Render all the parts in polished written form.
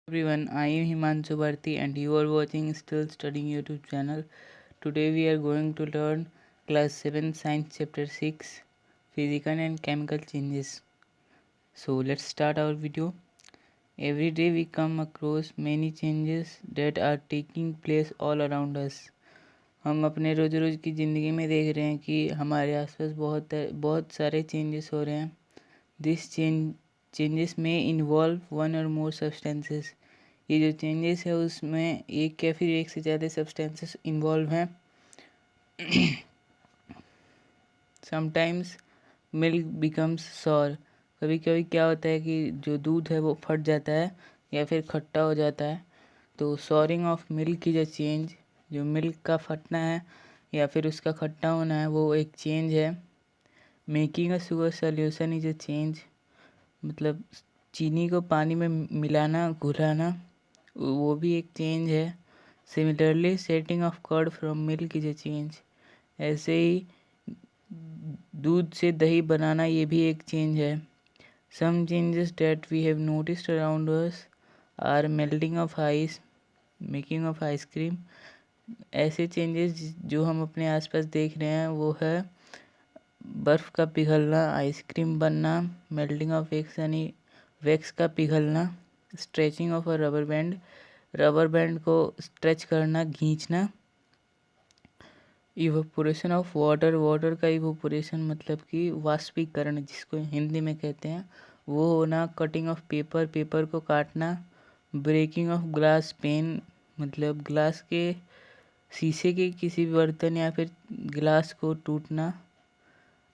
Everyone, I am Himanshu Bharti and you are watching Still Studying YouTube channel. Today we are going to learn class 7 science chapter 6 physical and chemical changes. So let's start our video. Every day we come across many changes that are taking place all around us. हम अपने रोज रोज की ज़िंदगी में देख रहे हैं कि हमारे आसपास बहुत सारे चेंजेस हो रहे हैं. दिस चेंजेस में involve one or more substances. ये जो चेंजेस है उसमें एक या फिर एक से ज़्यादा सब्सटेंसेस इन्वॉल्व हैं. Sometimes milk becomes sour. कभी कभी क्या होता है कि जो दूध है वो फट जाता है या फिर खट्टा हो जाता है. तो सॉरिंग ऑफ मिल्क की जो चेंज, जो मिल्क का फटना है या फिर उसका खट्टा होना है, वो एक चेंज है. Making a sugar solution is a change. मतलब चीनी को पानी में मिलाना, घुलाना, वो भी एक चेंज है. Similarly setting of curd from milk is a change. ऐसे ही दूध से दही बनाना, ये भी एक चेंज है. Some changes that we have noticed around us are melting of ice, making of ice cream. ऐसे चेंजेस जो हम अपने आसपास देख रहे हैं वो है बर्फ़ का पिघलना, आइसक्रीम बनना, मेल्टिंग ऑफ वैक्स यानी वैक्स का पिघलना, stretching of a rubber band, rubber band को स्ट्रेच करना, खींचना. इवोपोरेशन ऑफ वाटर, वाटर का इवोपोरेशन मतलब कि वाष्पीकरण जिसको हिंदी में कहते हैं, वो होना. कटिंग ऑफ पेपर, पेपर को काटना. ब्रेकिंग ऑफ ग्लास पेन मतलब ग्लास के, शीशे के किसी भी बर्तन या फिर ग्लास को टूटना.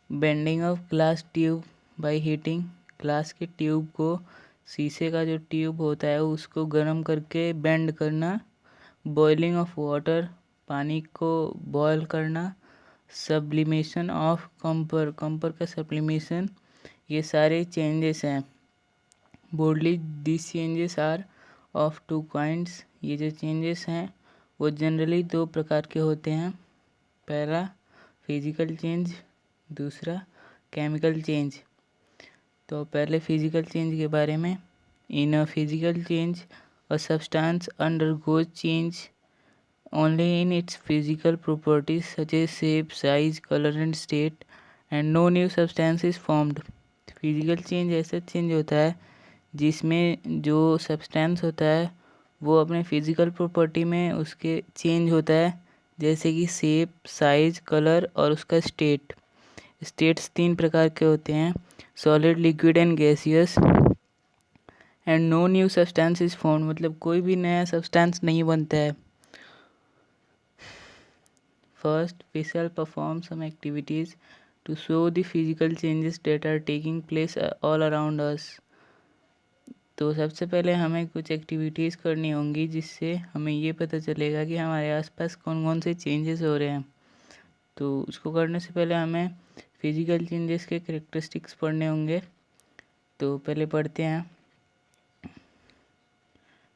Bending of glass tube by heating, glass के ट्यूब को, शीशे का जो ट्यूब होता है उसको गर्म करके बेंड करना. बॉइलिंग ऑफ वाटर, पानी को बॉयल करना. सब्लिमेशन ऑफ कंपर, कंपर का सब्लिमेशन. ये सारे चेंजेस हैं. Boldly this changes are of two kinds. ये जो चेंजेस हैं वो जनरली दो प्रकार के होते हैं. पहला फिजिकल चेंज, दूसरा केमिकल चेंज. तो पहले फिजिकल चेंज के बारे में. In a physical change a substance undergoes change only in its physical properties such as shape, size, color and state, and no new substance is formed. Physical change ऐसा change होता है जिसमें जो substance होता है वो अपने फिजिकल प्रॉपर्टी में उसके चेंज होता है, जैसे कि शेप, साइज, कलर और उसका स्टेट. स्टेट्स 3 प्रकार के होते हैं: solid, liquid and gaseous. And no new substance is formed मतलब कोई भी नया सब्सटेंस नहीं बनता है. First, we shall perform some activities to show the physical changes that are taking place all around us. तो सबसे पहले हमें कुछ एक्टिविटीज़ करनी होंगी जिससे हमें ये पता चलेगा कि हमारे आसपास कौन कौन से चेंजेस हो रहे हैं. तो उसको करने से पहले हमें फिजिकल चेंजेस के कैरेक्टरिस्टिक्स पढ़ने होंगे. तो पहले पढ़ते हैं.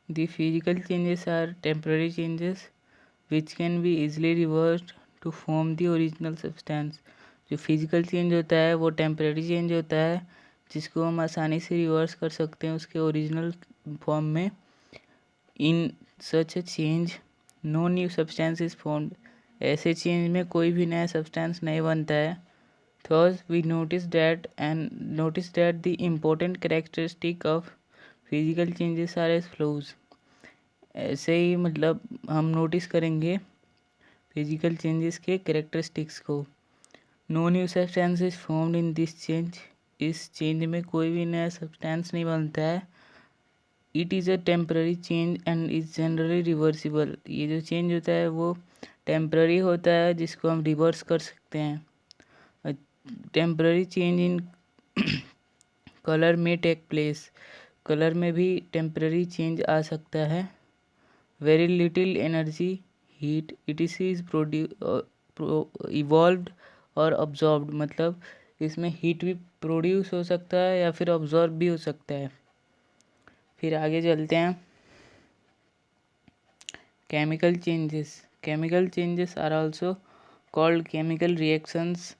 The physical changes are temporary changes which can be easily reversed to form the original substance. जो फिजिकल चेंज होता है वो टेम्परेरी चेंज होता है जिसको हम आसानी से रिवर्स कर सकते हैं उसके ओरिजिनल फॉर्म में. In such a change no new substance is formed. ऐसे चेंज में कोई भी नया सब्सटेंस नहीं बनता है. Thus we notice that the important characteristic of physical changes are as follows. ऐसे ही मतलब हम नोटिस करेंगे फिजिकल चेंजेस के कैरेक्टरिस्टिक्स को. No new substance is formed in this change. इस चेंज में कोई भी नया सब्सटेंस नहीं बनता है. It is a temporary change and is generally reversible. ये जो चेंज होता है वो टेम्पररी होता है जिसको हम रिवर्स कर सकते हैं. टेम्पररी चेंज इन कलर में टेक प्लेस. कलर में भी टेम्पररी चेंज आ सकता है. Very little energy, heat, etc is evolved और ऑब्जॉर्ब्ड. मतलब इसमें हीट भी प्रोड्यूस हो सकता है या फिर ऑब्जॉर्ब भी हो सकता है. फिर आगे चलते हैं. Chemical changes. Chemical changes are also called chemical reactions.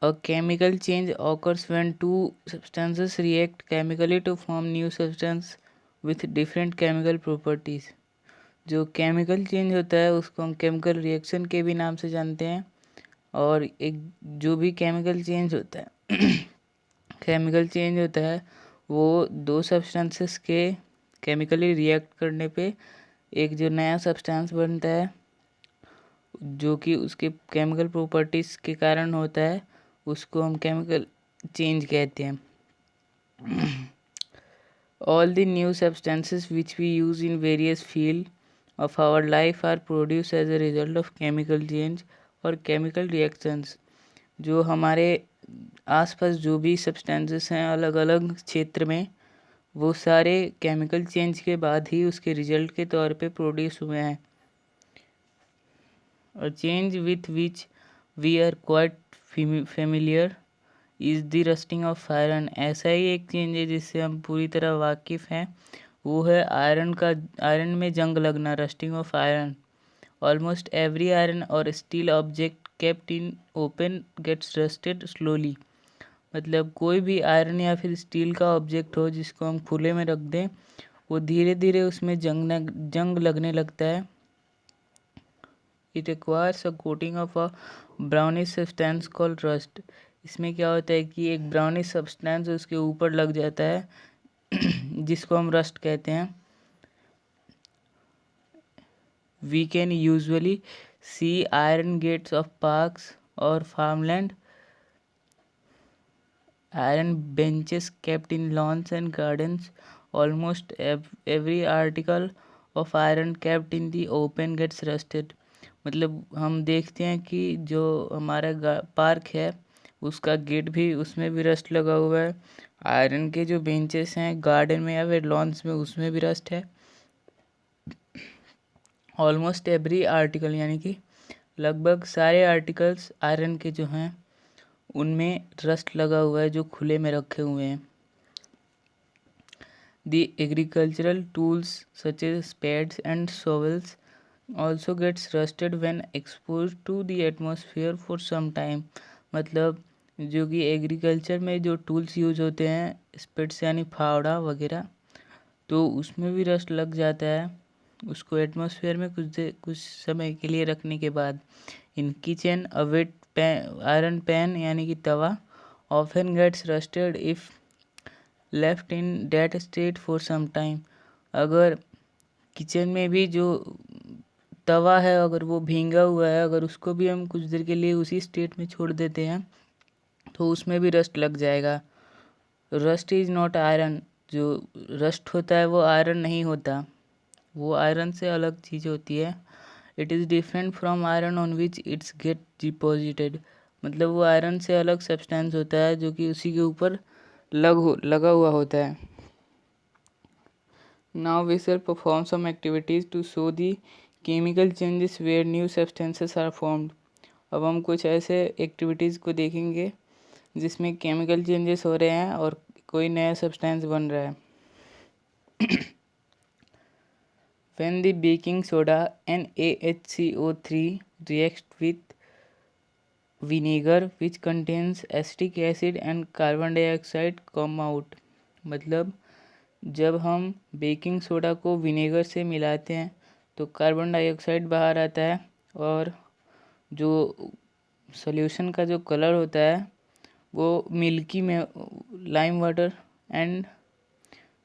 A chemical change occurs when two substances react chemically to form new substance with different chemical properties. जो केमिकल चेंज होता है उसको हम केमिकल रिएक्शन के भी नाम से जानते हैं। और एक जो भी केमिकल चेंज होता है केमिकल चेंज होता है वो दो सब्सटेंसेस के केमिकली रिएक्ट करने पे एक जो नया सब्सटेंस बनता है जो कि उसके केमिकल प्रॉपर्टीज़ के कारण होता है, उसको हम केमिकल चेंज कहते हैं। All the new substances which we use in various fields of our life are produced as a result of chemical change और chemical reactions। जो हमारे आसपास जो भी सब्सटेंसेस हैं अलग अलग क्षेत्र में, वो सारे केमिकल चेंज के बाद ही उसके रिजल्ट के तौर पे प्रोड्यूस हुए हैं। A change with which we are quite familiar is the rusting of iron. ऐसा ही एक चेंज है जिससे हम पूरी तरह वाकिफ़ हैं, वो है आयरन में जंग लगना, rusting of iron. Almost every iron और steel object kept in open gets rusted slowly. मतलब कोई भी आयरन या फिर स्टील का ऑब्जेक्ट हो जिसको हम खुले में रख दें, वो धीरे धीरे उसमें जंग लगने लगता है। It requires a coating of a brownish substance called rust. इसमें क्या होता है कि एक ब्राउनिश सब्सटेंस उसके ऊपर लग जाता है जिसको हम रस्ट कहते हैं। We can usually see iron gates of parks और farmland, iron benches kept in lawns and gardens. Almost every article of iron kept in the open gets rusted। मतलब हम देखते हैं कि जो हमारा पार्क है उसका गेट भी, उसमें भी रस्ट लगा हुआ है। आयरन के जो बेंचेस हैं गार्डन में या फिर लॉन्स में, उसमें भी रस्ट है। ऑलमोस्ट एवरी आर्टिकल यानी कि लगभग सारे आर्टिकल्स आयरन के जो हैं उनमें रस्ट लगा हुआ है जो खुले में रखे हुए हैं। The agricultural tools such as spades and shovels also gets rusted when exposed to the atmosphere for some time। मतलब जो कि एग्रीकल्चर में जो टूल्स यूज होते हैं, स्पेड्स यानी फावड़ा वगैरह, तो उसमें भी रस्ट लग जाता है उसको एटमॉस्फेयर में कुछ समय के लिए रखने के बाद। In kitchen a wet iron pan यानी कि तवा often gets rusted if left in that state for some time. अगर किचन में भी जो तवा है अगर वो भींगा हुआ है, अगर उसको भी हम कुछ देर के लिए उसी स्टेट में छोड़ देते हैं तो उसमें भी रस्ट लग जाएगा। Rust is not iron. जो रस्ट होता है वो आयरन नहीं होता, वो आयरन से अलग चीज़ होती है। It is different from iron on which it's get deposited. मतलब वो आयरन से अलग सब्सटेंस होता है जो कि उसी के ऊपर लगा हुआ होता है। Now we shall perform some activities to show the chemical changes where new substances are formed. अब हम कुछ ऐसे एक्टिविटीज़ को देखेंगे जिसमें केमिकल चेंजेस हो रहे हैं और कोई नया सब्सटेंस बन रहा है। When the baking soda NaHCO3 reacts with vinegar which contains acetic acid and carbon dioxide come out। मतलब जब हम बेकिंग सोडा को विनेगर से मिलाते हैं तो कार्बन डाइऑक्साइड बाहर आता है और जो सॉल्यूशन का जो कलर होता है वो मिल्की में lime water and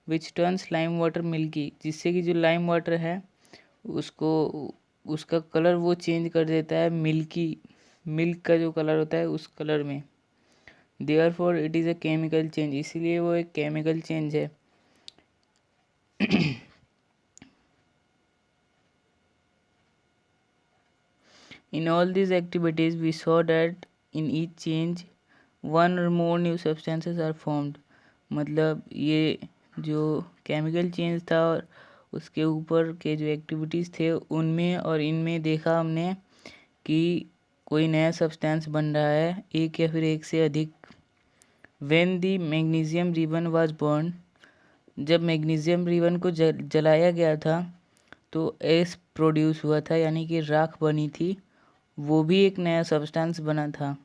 which turns lime water milky, जिससे कि जो लाइम वाटर है उसको उसका कलर वो चेंज कर देता है मिल्क का जो कलर होता है उस कलर में। Therefore it is a chemical change, इसीलिए वो एक केमिकल चेंज है। In all these activities we saw that in each change one or more new substances are formed। मतलब ये जो केमिकल चेंज था और उसके ऊपर के जो एक्टिविटीज़ थे उनमें और इनमें देखा हमने कि कोई नया सब्सटेंस बन रहा है, एक या फिर एक से अधिक। When the magnesium ribbon was burned, जब मैग्नीशियम रिबन को जलाया गया था तो एस प्रोड्यूस हुआ था यानी कि राख बनी थी, वो भी एक नया सब्सटेंस बना था।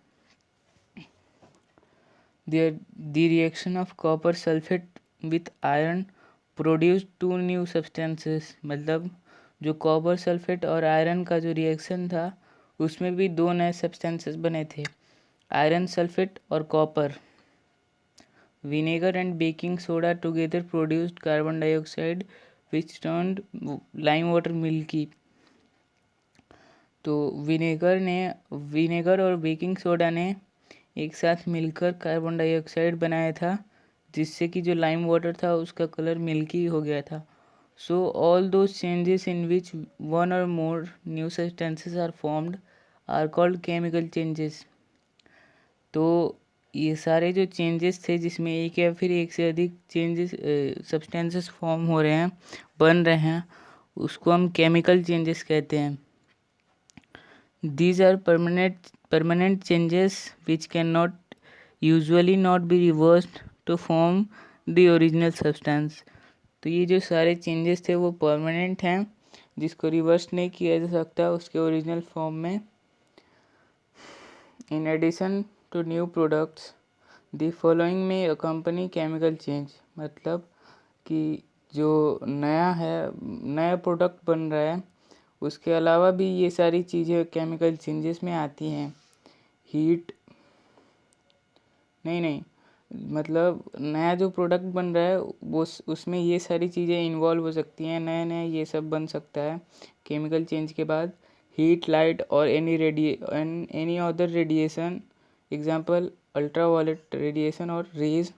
The reaction of copper sulfate with iron produce 2 new substances, मतलब जो कॉपर सल्फेट और आयरन का जो रिएक्शन था उसमें भी 2 नए सब्सटेंसेस बने थे, आयरन सल्फेट और copper. Vinegar and baking soda together produced carbon dioxide which turned lime water milky. तो विनेगर और बेकिंग सोडा ने एक साथ मिलकर कार्बन डाइऑक्साइड बनाया था, जिससे कि जो लाइम वाटर था उसका कलर मिल्की हो गया था। So all those changes in which one or more new substances are formed are called chemical changes. तो ये सारे जो चेंजेस थे जिसमें एक या फिर एक से अधिक चेंजेस सब्सटेंसेस फॉर्म हो रहे हैं, बन रहे हैं, उसको हम केमिकल चेंजेस कहते हैं। These are permanent changes which cannot usually not be reversed to form the original substance। तो ये जो सारे चेंजेस थे वो परमानेंट हैं, जिसको रिवर्स नहीं किया जा सकता उसके ओरिजिनल फॉर्म में। In addition to new products the following may accompany chemical change, मतलब कि जो नया प्रोडक्ट बन रहा है उसके अलावा भी ये सारी चीज़ें केमिकल चेंजेस में आती हैं। हीट नहीं मतलब नया जो प्रोडक्ट बन रहा है वो उसमें ये सारी चीज़ें इन्वॉल्व हो सकती हैं, नया नया ये सब बन सकता है केमिकल चेंज के बाद। Heat, light or any other radiation, example ultraviolet radiation or rays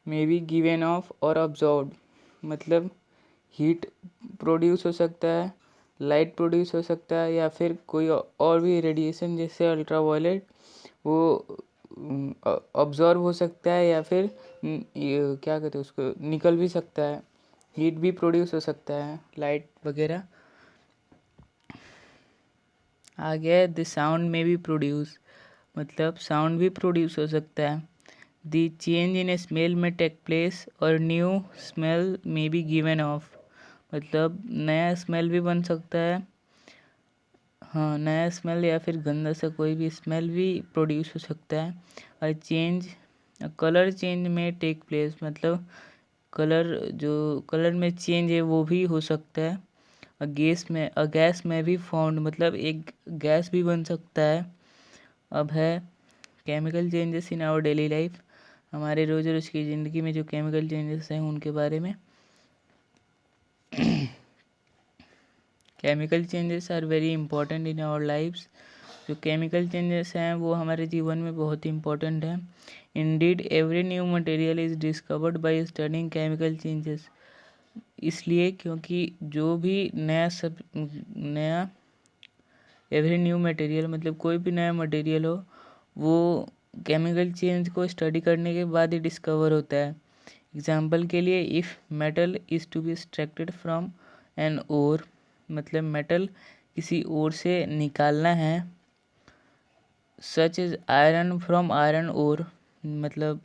may be given off or absorbed, मतलब हीट प्रोड्यूस हो सकता है, लाइट प्रोड्यूस हो सकता है, या फिर कोई और भी रेडिएशन जैसे अल्ट्रावायलेट वो ऑब्जॉर्व हो सकता है, या फिर क्या कहते हैं उसको, निकल भी सकता है। हीट भी प्रोड्यूस हो सकता है, लाइट वगैरह। आ गया द साउंड में भी प्रोड्यूस, मतलब साउंड भी प्रोड्यूस हो सकता है। द चेंज इन स्मेल में टेक प्लेस और न्यू स्मेल में बी गिवन ऑफ, मतलब नया स्मेल भी बन सकता है। हाँ, नया स्मेल या फिर गंदा सा कोई भी स्मेल भी प्रोड्यूस हो सकता है। और कलर चेंज में टेक प्लेस, मतलब कलर में चेंज है वो भी हो सकता है। गैस में भी फाउंड, मतलब एक गैस भी बन सकता है। अब है chemical changes in our daily life, हमारे रोज रोज की ज़िंदगी में जो केमिकल चेंजेस हैं उनके बारे में। Chemical changes are very important in our lives. जो केमिकल चेंजेस हैं वो हमारे जीवन में बहुत इंपॉर्टेंट है। Indeed every new material is discovered by studying chemical changes, इसलिए क्योंकि जो भी नया एवरी न्यू मटेरियल, मतलब कोई भी नया मटेरियल हो वो केमिकल चेंज को स्टडी करने के बाद ही डिस्कवर होता है। एग्जाम्पल के लिए, if metal is to be extracted from an ore, मतलब मेटल किसी ओर से निकालना है। Such is iron from iron ore, मतलब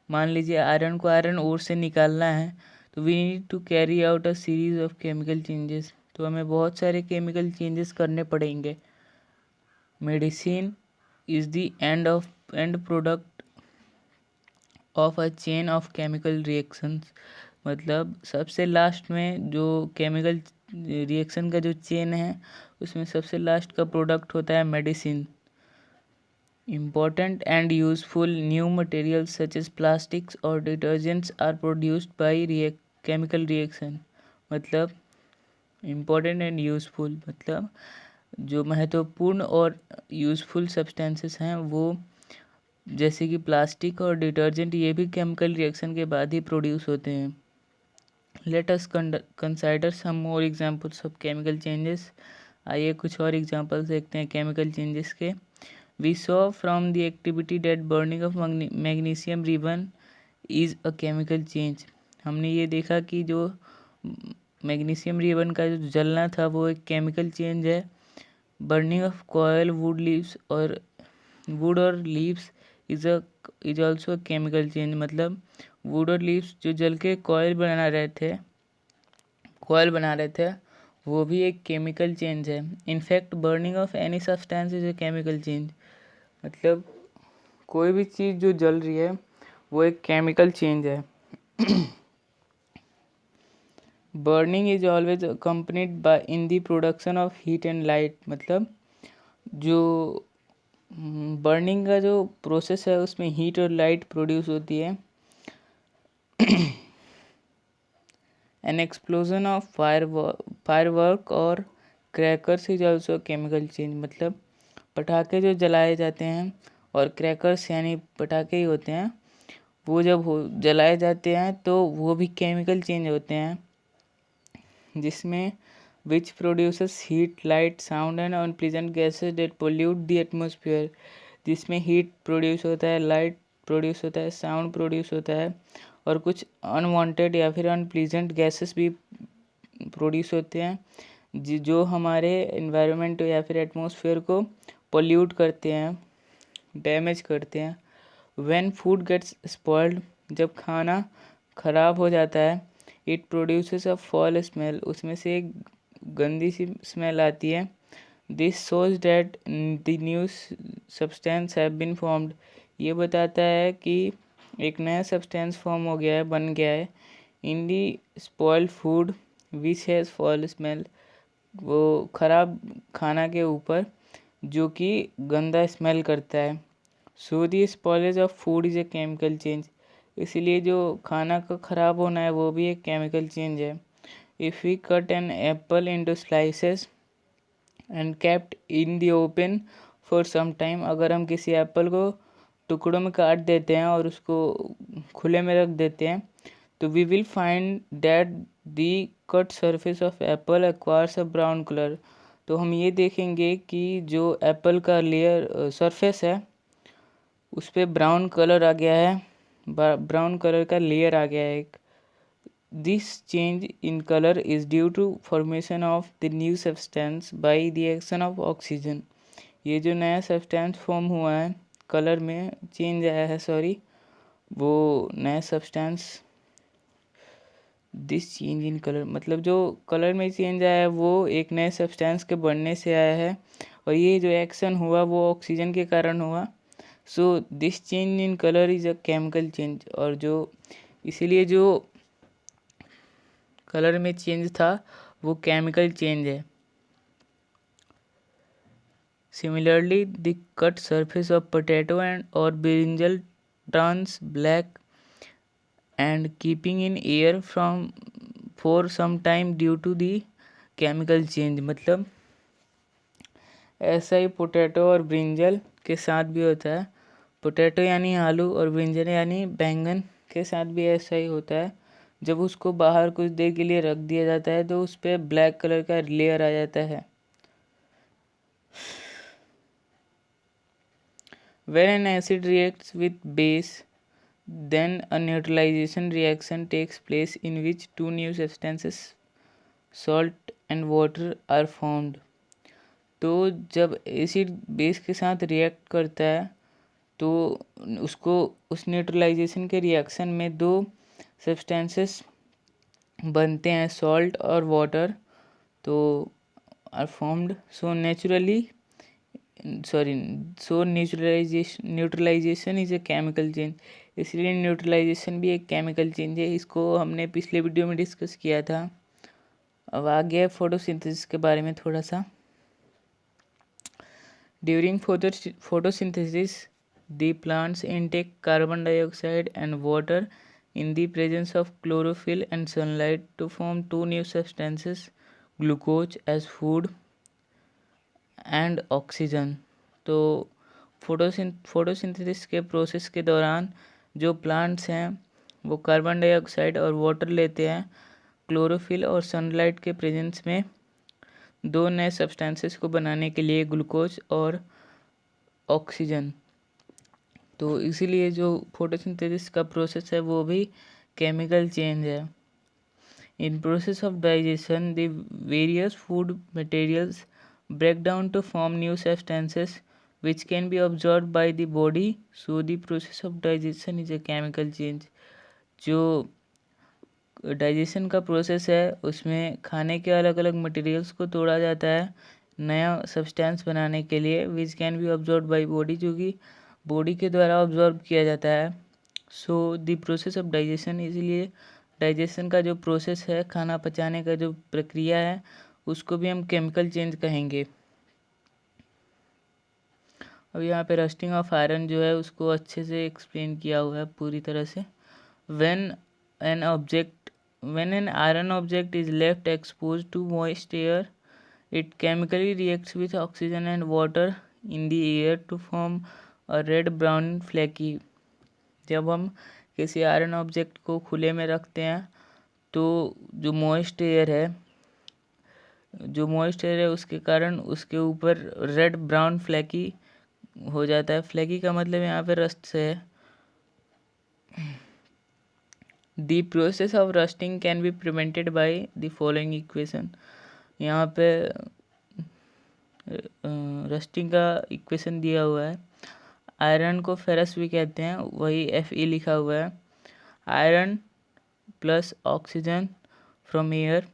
मान लीजिए आयरन को आयरन ओर से निकालना है, तो we need to carry out a series of chemical changes, तो हमें बहुत सारे केमिकल चेंजेस करने पड़ेंगे। Medicine is the end product of a chain of chemical reactions, मतलब सबसे लास्ट में जो केमिकल रिएक्शन का जो चेन है उसमें सबसे लास्ट का प्रोडक्ट होता है medicine. Important and useful new materials such as plastics or detergents are produced by chemical reaction, मतलब important and useful, मतलब जो महत्वपूर्ण और यूज़फुल सब्सटेंसेस हैं वो जैसे कि प्लास्टिक और डिटर्जेंट, ये भी केमिकल रिएक्शन के बाद ही प्रोड्यूस होते हैं। Let us consider some more examples of chemical changes. आइए कुछ और एग्जांपल्स देखते हैं केमिकल चेंजेस के। We saw from the activity that burning of magnesium ribbon is a chemical change। हमने ये देखा कि जो मैग्नीशियम रिबन का जो जलना था वो एक केमिकल चेंज है। बर्निंग ऑफ कॉयल वुड और leaves is also chemical change, मतलब वुड और लीव्स जो जल के कॉयल बना रहे थे वो भी एक केमिकल चेंज है। In fact burning of any substance is a chemical change, मतलब कोई भी चीज़ जो जल रही है वो एक केमिकल चेंज है। Burning is always accompanied by in the production of heat and light, मतलब जो बर्निंग का जो प्रोसेस है उसमें हीट और लाइट प्रोड्यूस होती है। एन एक्सप्लोजन ऑफ फायरवर्क और crackers is also chemical change, मतलब पटाखे जो जलाए जाते हैं और क्रैकर्स यानी पटाखे ही होते हैं, वो जब जलाए जाते हैं तो वो भी केमिकल चेंज होते हैं, जिसमें which produces heat light sound and unpleasant gases that pollute the atmosphere, जिसमें हीट प्रोड्यूस होता है, लाइट प्रोड्यूस होता है, साउंड प्रोड्यूस होता है और कुछ अनवांटेड या फिर अनप्लीजेंट गैसेस भी प्रोड्यूस होते हैं जो हमारे इन्वायरमेंट या फिर एटमॉस्फेयर को पोल्यूट करते हैं, डैमेज करते हैं। व्हेन फूड गेट्स स्पॉइल्ड, जब खाना ख़राब हो जाता है, it produces a foul smell, उसमें से एक गंदी सी स्मेल आती है। This shows that the new substance have been formed, ये बताता है कि एक नया सब्सटेंस फॉर्म हो गया है, बन गया है। In the spoiled food which has foul smell, वो ख़राब खाना के ऊपर जो कि गंदा स्मेल करता है। So the spoilage of food is a chemical change, इसलिए जो खाना का ख़राब होना है वो भी एक केमिकल चेंज है। If we cut an apple into slices and kept in the open for some time, अगर हम किसी एप्पल को टुकड़ों में काट देते हैं और उसको खुले में रख देते हैं, तो we will find that the cut surface of apple acquires a brown colour, तो हम ये देखेंगे कि जो एप्पल का लेयर सरफेस है उस पर ब्राउन कलर आ गया है, ब्राउन कलर का लेयर आ गया है एक। This change in colour is due to formation of the new substance by the action of oxygen, ये जो नया सब्सटेंस फॉर्म हुआ है, कलर में चेंज आया है, सॉरी, वो नया substance, this change in colour मतलब जो कलर में चेंज आया है वो एक नए सब्सटेंस के बनने से आया है, और ये जो एक्शन हुआ वो ऑक्सीजन के कारण हुआ। So this change in colour is a chemical change, और जो इसीलिए जो कलर में चेंज था वो केमिकल चेंज है। Similarly the cut surface of potato and or brinjal turns black and keeping in air from for some time due to the chemical change, मतलब ऐसा ही पोटैटो और ब्रिंजल के साथ भी होता है। पोटैटो यानी आलू और ब्रिंजल यानी बैंगन के साथ भी ऐसा ही होता है। जब उसको बाहर कुछ देर के लिए रख दिया जाता है तो उस पर ब्लैक कलर का लेयर आ जाता है। When an acid reacts with base, then a neutralization reaction takes place in which two new substances, salt and water, are formed. तो जब एसिड बेस के साथ रिएक्ट करता है तो उसको उस न्यूट्रलाइजेशन के रिएक्शन में दो सब्सटेंसेस बनते हैं, सॉल्ट और वाटर, तो are formed. So neutralization is a chemical change, इसलिए न्यूट्रलाइजेशन भी एक केमिकल चेंज है। इसको हमने पिछले वीडियो में डिस्कस किया था। अब आ गया फोटोसिंथेसिस के बारे में थोड़ा सा। During photosynthesis the plants intake carbon dioxide and water in the presence of chlorophyll and sunlight to form two new substances, glucose as food and oxygen. तो फोटोसिंथेसिस के प्रोसेस के दौरान जो प्लांट्स हैं वो कार्बन डाइऑक्साइड और water लेते हैं क्लोरोफिल और सनलाइट के प्रेजेंस में दो नए सब्सटेंसेस को बनाने के लिए, ग्लूकोज और ऑक्सीजन। तो इसीलिए जो फोटोसिंथेसिस का प्रोसेस है वो भी केमिकल चेंज है। In process of digestion the various food materials break down to form new substances which can be observe by the body, so the process of digestion is a chemical change. जो digestion का process है उसमें खाने के अलग अलग materials को तोड़ा जाता है नया सब्सटेंस बनाने के लिए, विच can be observe by body, जो कि बॉडी के द्वारा ऑब्जर्व किया जाता है। सो द प्रोसेस ऑफ डाइजेशन, इसलिए डाइजेशन का जो प्रोसेस है, खाना पचाने का जो प्रक्रिया है, उसको भी हम केमिकल चेंज कहेंगे। अब यहाँ पे रस्टिंग ऑफ आयरन जो है उसको अच्छे से एक्सप्लेन किया हुआ है पूरी तरह से। When an iron object is left expose to moist air, it chemically reacts with oxygen and water in the air to form a red brown flaky. जब हम किसी आयरन ऑब्जेक्ट को खुले में रखते हैं तो जो मॉइस्ट एयर है उसके कारण उसके ऊपर रेड ब्राउन फ्लैकी हो जाता है। फ्लैकी का मतलब यहाँ पे रस्ट से है। The process of rusting can be prevented by the following equation. यहाँ पे रस्टिंग का इक्वेशन दिया हुआ है। आयरन को फेरस भी कहते हैं, वही Fe लिखा हुआ है। Iron plus oxygen from air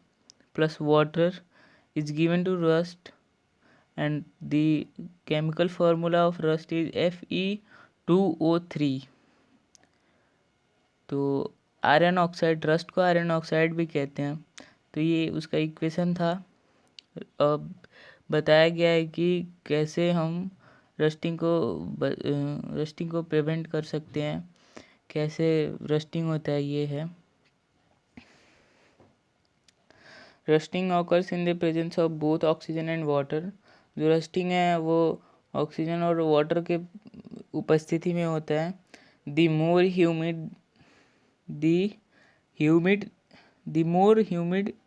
plus water is given to rust, and the chemical formula of rust is Fe2O3। तो आयरन ऑक्साइड, रस्ट को आयरन ऑक्साइड भी कहते हैं। तो ये उसका इक्वेशन था। अब बताया गया है कि कैसे हम रस्टिंग को प्रिवेंट कर सकते हैं, कैसे रस्टिंग होता है, ये है। Rusting occurs in the presence of both oxygen and water. जो रस्टिंग है वो ऑक्सीजन और वाटर के उपस्थिति में होता है। The more humid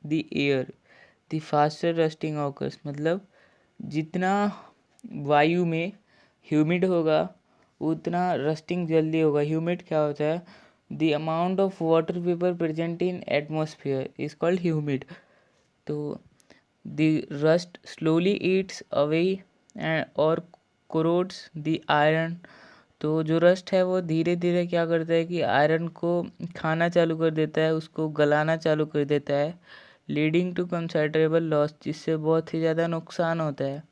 the air, the faster rusting occurs. मतलब जितना वायु में ह्यूमिड होगा उतना रस्टिंग जल्दी होगा। ह्यूमिड क्या होता है? The amount of water vapour present in atmosphere is called humid. तो the rust slowly eats away और कोरोड्स द आयरन। तो जो रस्ट है वो धीरे धीरे क्या करता है कि आयरन को खाना चालू कर देता है, उसको गलाना चालू कर देता है, लीडिंग टू कंसिडरेबल लॉस, जिससे बहुत ही ज़्यादा नुकसान होता है।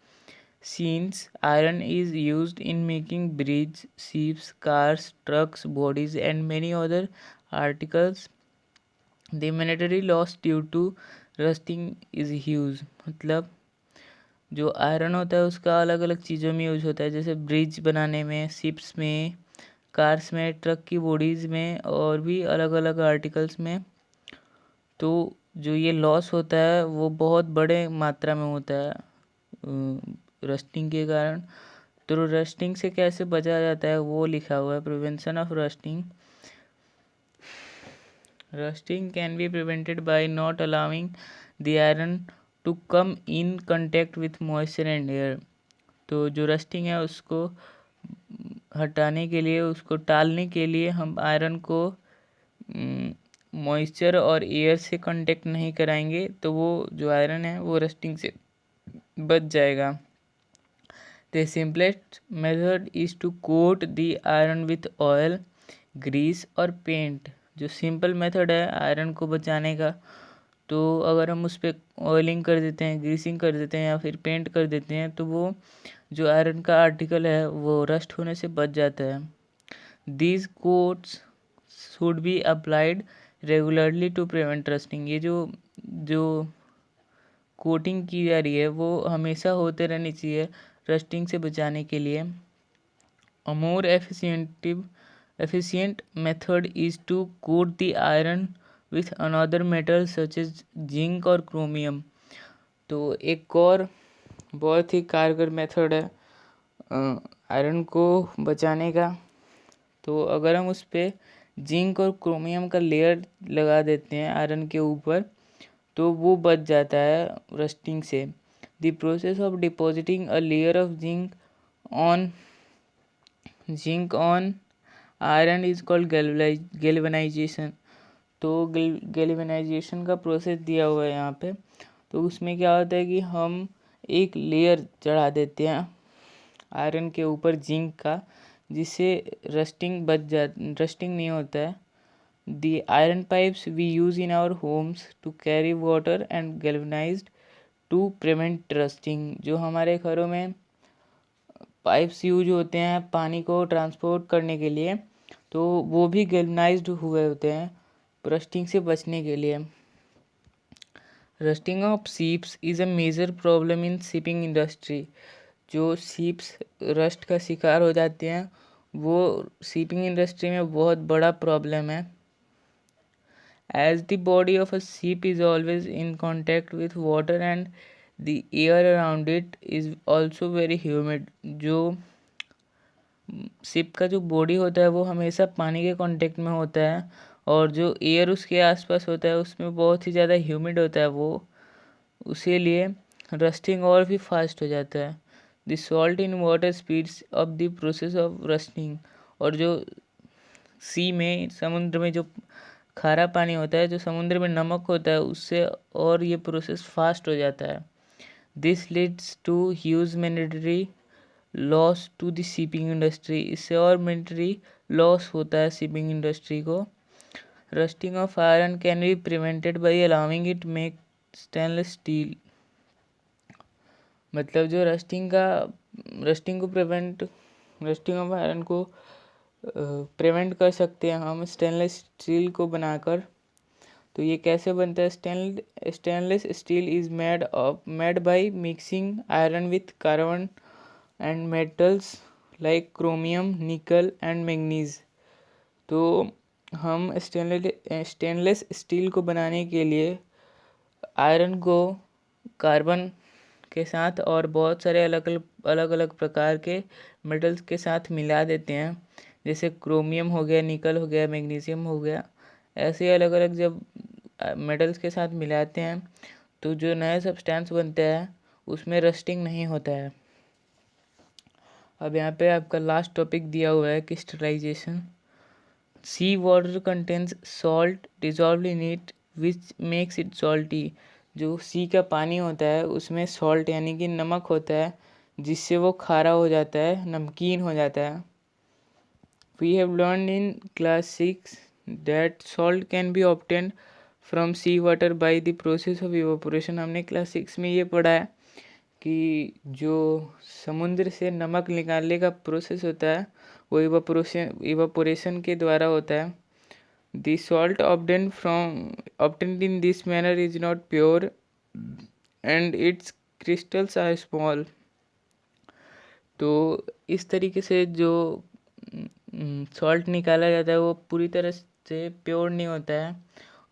Since iron is used in making bridge, ships, cars, trucks, bodies and many other articles. The monetary loss due to rusting is huge. मतलब जो आयरन होता है उसका अलग अलग चीज़ों में यूज होता है, जैसे ब्रिज बनाने में, शिप्स में, कार्स में, ट्रक की बॉडीज़ में और भी अलग अलग आर्टिकल्स में। तो जो ये लॉस होता है वो बहुत बड़े मात्रा में होता है रस्टिंग के कारण। तो रस्टिंग से कैसे बचा जाता है वो लिखा हुआ है। Prevention of rusting can be prevented by not allowing the iron to come in contact with moisture and air. तो जो रस्टिंग है उसको हटाने के लिए, उसको टालने के लिए हम आयरन को मॉइस्चर और एयर से कांटेक्ट नहीं कराएंगे, तो वो जो आयरन है वो रस्टिंग से बच जाएगा। The simplest method is to coat the iron with oil, grease और पेंट। जो सिंपल मेथड है आयरन को बचाने का, तो अगर हम उस पर ऑयलिंग कर देते हैं, ग्रीसिंग कर देते हैं या फिर पेंट कर देते हैं तो वो जो आयरन का आर्टिकल है वो रस्ट होने से बच जाता है। These coats should be applied regularly to prevent rusting. ये जो कोटिंग की जा रही है वो हमेशा होते रहनी चाहिए रस्टिंग से बचाने के लिए। अ मोर efficient method is to coat the iron with another metal such as zinc और क्रोमियम। तो एक और बहुत ही कारगर मेथड है आयरन को बचाने का। तो अगर हम उस पर जिंक और क्रोमियम का लेयर लगा देते हैं आयरन के ऊपर तो वो बच जाता है रस्टिंग से। The process of depositing a layer of zinc on iron is called galvanisation. तो गैल्वेनाइजेशन का प्रोसेस दिया हुआ है यहाँ पे। तो उसमें क्या होता है कि हम एक लेयर चढ़ा देते हैं आयरन के ऊपर जिंक का, जिससे रस्टिंग नहीं होता है। The iron pipes we use in our homes to carry water and galvanized to prevent rusting. जो हमारे घरों में पाइप्स यूज होते हैं पानी को ट्रांसपोर्ट करने के लिए, तो वो भी गैल्वेनाइज्ड हुए होते हैं रस्टिंग से बचने के लिए। Rusting of ships is a major problem in shipping industry. जो शिप्स रस्ट का शिकार हो जाते हैं वो शिपिंग इंडस्ट्री में बहुत बड़ा प्रॉब्लम है। As the body of a ship is always in contact with water and the air around it is also very humid। जो शिप का जो बॉडी होता है वो हमेशा पानी के कांटेक्ट में होता है और जो एयर उसके आसपास होता है उसमें बहुत ही ज़्यादा ह्यूमिड होता है वो, उसी लिए रस्टिंग और भी फास्ट हो जाता है। The salt in water speeds up the process of rusting. और जो सी में समुद्र में जो खारा पानी होता है, जो समुद्र में नमक होता है, उससे और ये प्रोसेस फास्ट हो जाता है। This leads to huge monetary loss to the shipping industry. इससे और मॉनेटरी लॉस होता है शिपिंग इंडस्ट्री को। Rusting of iron can be prevented by allowing it make stainless steel. मतलब जो रस्टिंग ऑफ आयरन को प्रिवेंट कर सकते हैं हम स्टेनलेस स्टील को बनाकर। तो ये कैसे बनता है? Stainless steel is made by mixing iron with carbon and metals like chromium, निकल एंड मैंगनीज। तो हम स्टेनलेस स्टील को बनाने के लिए आयरन को कार्बन के साथ और बहुत सारे अलग अलग प्रकार के मेटल्स के साथ मिला देते हैं, जैसे क्रोमियम हो गया, निकल हो गया, मैग्नीशियम हो गया। ऐसे अलग अलग जब मेटल्स के साथ मिलाते हैं तो जो नया सब्सटेंस बनता है उसमें रस्टिंग नहीं होता है। अब यहाँ पे आपका लास्ट टॉपिक दिया हुआ है crystallization. Sea water contents salt dissolve in it which makes it salty. जो सी का पानी होता है उसमें सॉल्ट यानी कि नमक होता है, जिससे वो खारा हो जाता है, नमकीन हो जाता है। We have learn in class 6 that salt can be obtained from sea water by the process of evaporation. हमने क्लास 6 में ये पढ़ा है कि जो समुद्र से नमक निकालने का प्रोसेस होता है वो इवापोरेशन के द्वारा होता है। The salt obtained in this manner is not pure and its crystals are small। तो इस तरीके से जो सॉल्ट निकाला जाता है वो पूरी तरह से प्योर नहीं होता है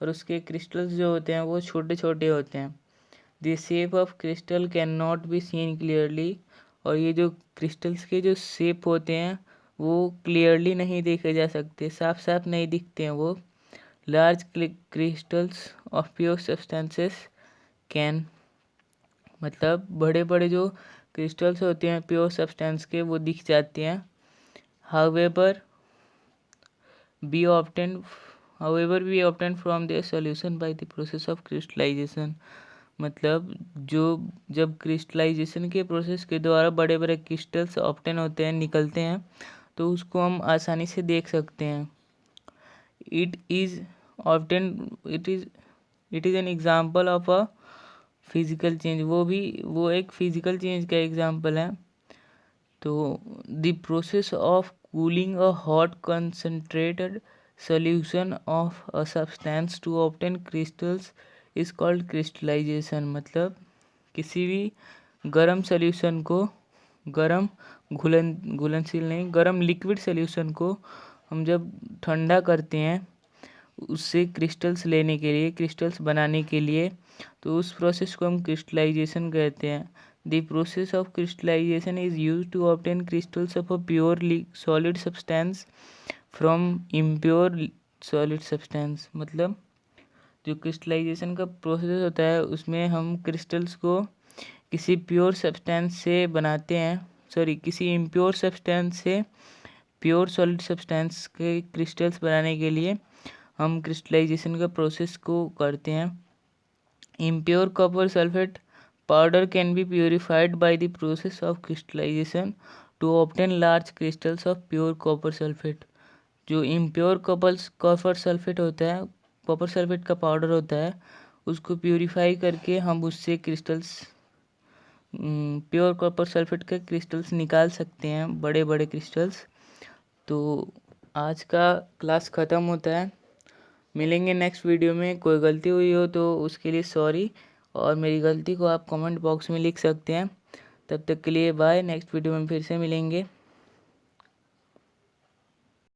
और उसके क्रिस्टल्स जो होते हैं वो छोटे छोटे होते हैं। The shape of crystal can not be seen clearly. और ये जो क्रिस्टल्स के जो शेप होते हैं वो क्लियरली नहीं देखे जा सकते, साफ साफ नहीं दिखते हैं वो। Large crystals of pure substances can, मतलब बड़े बड़े जो क्रिस्टल्स होते हैं प्योर सब्सटेंस के वो दिख जाते हैं। However we obtain from their solution by the process of crystallization. मतलब जो जब क्रिस्टलाइजेशन के प्रोसेस के द्वारा बड़े बड़े क्रिस्टल्स ऑब्टेन होते हैं, निकलते हैं, तो उसको हम आसानी से देख सकते हैं। It is an example of a physical change. वो एक फिजिकल चेंज का एग्जाम्पल है। तो the process of cooling a hot concentrated solution of a substance to obtain crystals is called crystallization. मतलब किसी भी गर्म सॉल्यूशन को, गर्म घुलनशील नहीं, गर्म लिक्विड सॉल्यूशन को हम जब ठंडा करते हैं उससे क्रिस्टल्स लेने के लिए, क्रिस्टल्स बनाने के लिए, तो उस प्रोसेस को हम क्रिस्टलाइजेशन कहते हैं। The process of crystallization is use to obtain crystals of a pure solid substance from impure solid substance. मतलब जो क्रिस्टलाइजेशन का प्रोसेस होता है उसमें हम क्रिस्टल्स को किसी प्योर सब्सटेंस से बनाते हैं, किसी इम्प्योर सब्सटेंस से प्योर सॉलिड सब्सटेंस के क्रिस्टल्स बनाने के लिए हम क्रिस्टलाइजेशन का प्रोसेस को करते हैं। Impure copper sulphate powder can be purified by the process of crystallization to obtain large crystals of pure copper sulphate. जो इम्प्योर कॉपर सल्फेट होता है, कॉपर सल्फेट का पाउडर होता है, उसको प्योरीफाई करके हम उससे क्रिस्टल्स, प्योर कॉपर सल्फेट के क्रिस्टल्स निकाल सकते हैं, बड़े बड़े क्रिस्टल्स। तो आज का क्लास ख़त्म होता है। मिलेंगे नेक्स्ट वीडियो में। कोई गलती हुई हो तो उसके लिए सॉरी, और मेरी गलती को आप कमेंट बॉक्स में लिख सकते हैं। तब तक के लिए बाय, नेक्स्ट वीडियो में फिर से मिलेंगे।